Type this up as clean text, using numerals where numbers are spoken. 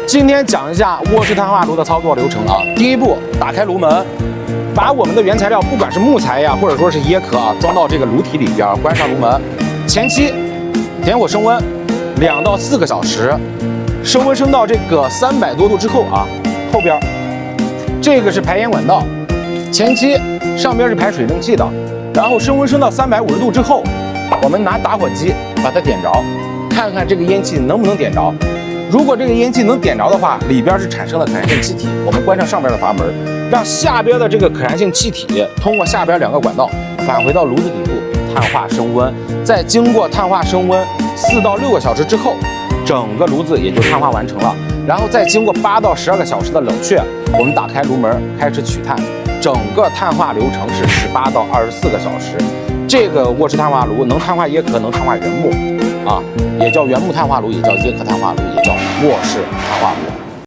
今天讲一下卧式碳化炉的操作流程啊。第一步，打开炉门，把我们的原材料，不管是木材呀，或者说是椰壳啊，装到这个炉体里边，关上炉门。前期点火升温2到4个小时，升温升到这个300多度之后啊，后边这个是排烟管道，前期上边是排水蒸气的，然后升温升到350度之后，我们拿打火机把它点着，看看这个烟气能不能点着。如果这个烟气能点着的话，里边是产生了可燃性气体，我们关上上边的阀门，让下边的这个可燃性气体通过下边2个管道返回到炉子底部碳化升温，再经过碳化升温4到6个小时之后，整个炉子也就碳化完成了。然后再经过8到12个小时的冷却，我们打开炉门开始取碳，整个碳化流程是18到24个小时。这个卧式碳化炉能碳化椰壳，能碳化原木啊，也叫原木碳化炉，也叫椰壳碳化炉，也叫卧式碳化炉。